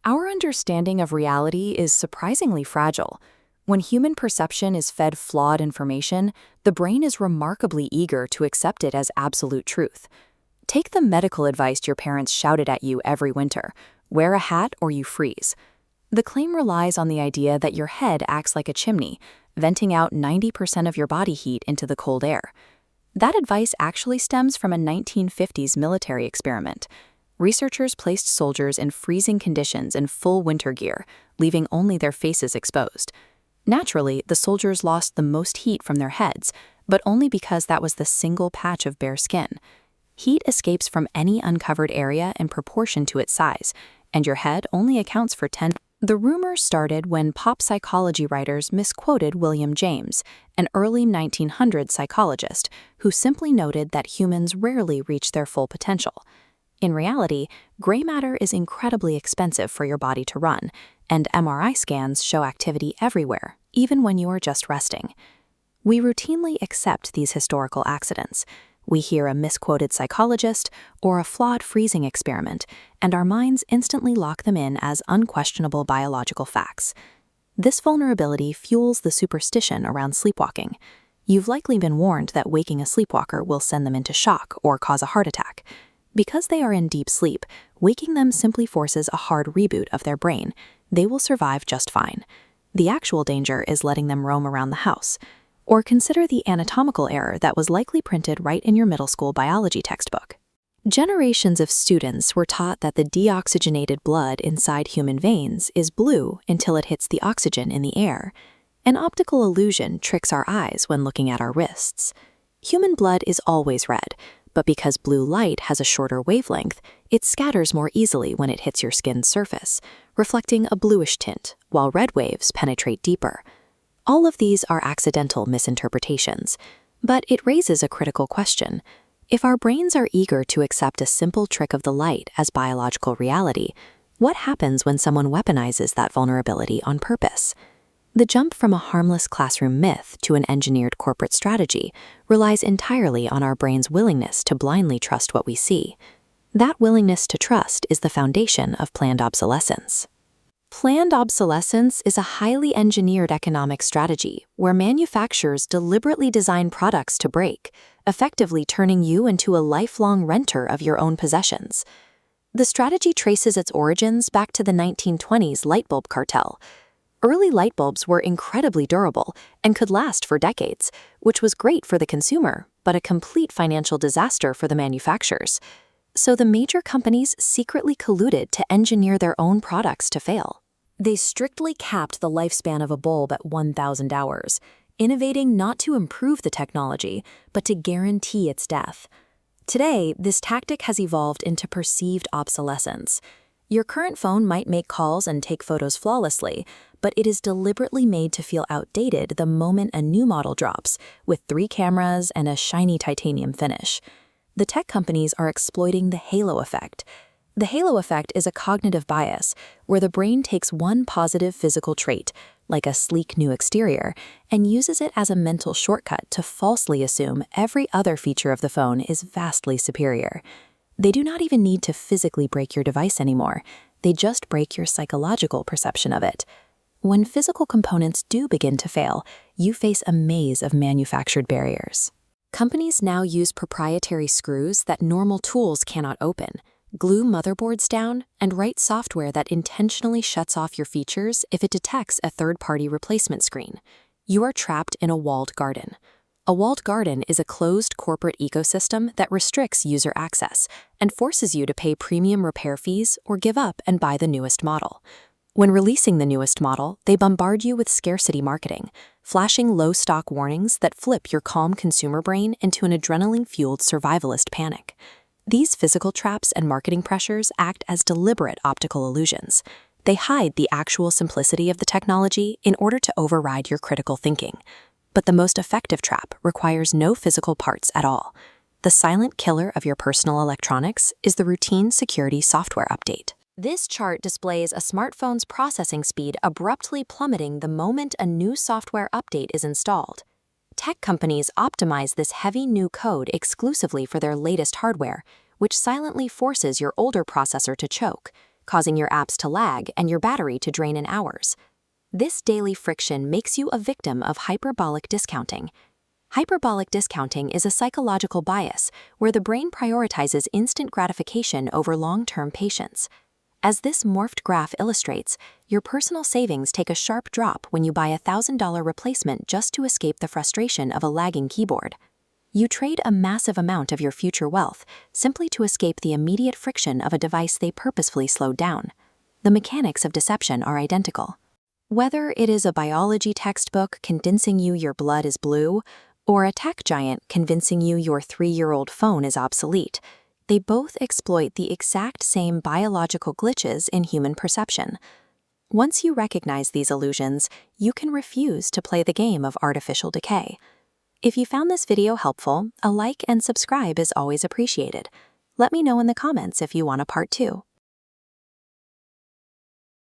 Our understanding of reality is surprisingly fragile. When human perception is fed flawed information, the brain is remarkably eager to accept it as absolute truth. Take the medical advice your parents shouted at you every winter: wear a hat or you freeze. The claim relies on the idea that your head acts like a chimney, venting out 90% of your body heat into the cold air. That advice actually stems from a 1950s military experiment. Researchers placed soldiers in freezing conditions in full winter gear, leaving only their faces exposed. Naturally, the soldiers lost the most heat from their heads, but only because that was the single patch of bare skin. Heat escapes from any uncovered area in proportion to its size, and your head only accounts for 10%. The rumor started when pop psychology writers misquoted William James, an early 1900s psychologist, who simply noted that humans rarely reach their full potential. In reality, gray matter is incredibly expensive for your body to run, and MRI scans show activity everywhere, even when you are just resting. We routinely accept these historical accidents. We hear a misquoted psychologist or a flawed freezing experiment, and our minds instantly lock them in as unquestionable biological facts. This vulnerability fuels the superstition around sleepwalking. You've likely been warned that waking a sleepwalker will send them into shock or cause a heart attack. Because they are in deep sleep, waking them simply forces a hard reboot of their brain. They will survive just fine. The actual danger is letting them roam around the house. Or consider the anatomical error that was likely printed right in your middle school biology textbook. Generations of students were taught that the deoxygenated blood inside human veins is blue until it hits the oxygen in the air. An optical illusion tricks our eyes when looking at our wrists. Human blood is always red, but because blue light has a shorter wavelength, it scatters more easily when it hits your skin's surface, reflecting a bluish tint, while red waves penetrate deeper. All of these are accidental misinterpretations, but it raises a critical question. If our brains are eager to accept a simple trick of the light as biological reality, what happens when someone weaponizes that vulnerability on purpose? The jump from a harmless classroom myth to an engineered corporate strategy relies entirely on our brain's willingness to blindly trust what we see. That willingness to trust is the foundation of planned obsolescence. Planned obsolescence is a highly engineered economic strategy where manufacturers deliberately design products to break, effectively turning you into a lifelong renter of your own possessions. The strategy traces its origins back to the 1920s lightbulb cartel. Early light bulbs were incredibly durable and could last for decades, which was great for the consumer, but a complete financial disaster for the manufacturers. So the major companies secretly colluded to engineer their own products to fail. They strictly capped the lifespan of a bulb at 1,000 hours, innovating not to improve the technology, but to guarantee its death. Today, this tactic has evolved into perceived obsolescence. Your current phone might make calls and take photos flawlessly, but it is deliberately made to feel outdated the moment a new model drops, with 3 cameras and a shiny titanium finish. The tech companies are exploiting the halo effect. The halo effect is a cognitive bias where the brain takes one positive physical trait, like a sleek new exterior, and uses it as a mental shortcut to falsely assume every other feature of the phone is vastly superior. They do not even need to physically break your device anymore. They just break your psychological perception of it. When physical components do begin to fail, you face a maze of manufactured barriers. Companies now use proprietary screws that normal tools cannot open, glue motherboards down, and write software that intentionally shuts off your features if it detects a third-party replacement screen. You are trapped in a walled garden. A walled garden is a closed corporate ecosystem that restricts user access and forces you to pay premium repair fees or give up and buy the newest model. When releasing the newest model, they bombard you with scarcity marketing, flashing low stock warnings that flip your calm consumer brain into an adrenaline-fueled survivalist panic. These physical traps and marketing pressures act as deliberate optical illusions. They hide the actual simplicity of the technology in order to override your critical thinking. But the most effective trap requires no physical parts at all. The silent killer of your personal electronics is the routine security software update. This chart displays a smartphone's processing speed abruptly plummeting the moment a new software update is installed. Tech companies optimize this heavy new code exclusively for their latest hardware, which silently forces your older processor to choke, causing your apps to lag and your battery to drain in hours. This daily friction makes you a victim of hyperbolic discounting. Hyperbolic discounting is a psychological bias where the brain prioritizes instant gratification over long-term patience. As this morphed graph illustrates, your personal savings take a sharp drop when you buy a $1,000 replacement just to escape the frustration of a lagging keyboard. You trade a massive amount of your future wealth simply to escape the immediate friction of a device they purposefully slowed down. The mechanics of deception are identical. Whether it is a biology textbook convincing you your blood is blue, or a tech giant convincing you your 3-year-old phone is obsolete, they both exploit the exact same biological glitches in human perception. Once you recognize these illusions, you can refuse to play the game of artificial decay. If you found this video helpful, a like and subscribe is always appreciated. Let me know in the comments if you want a part 2.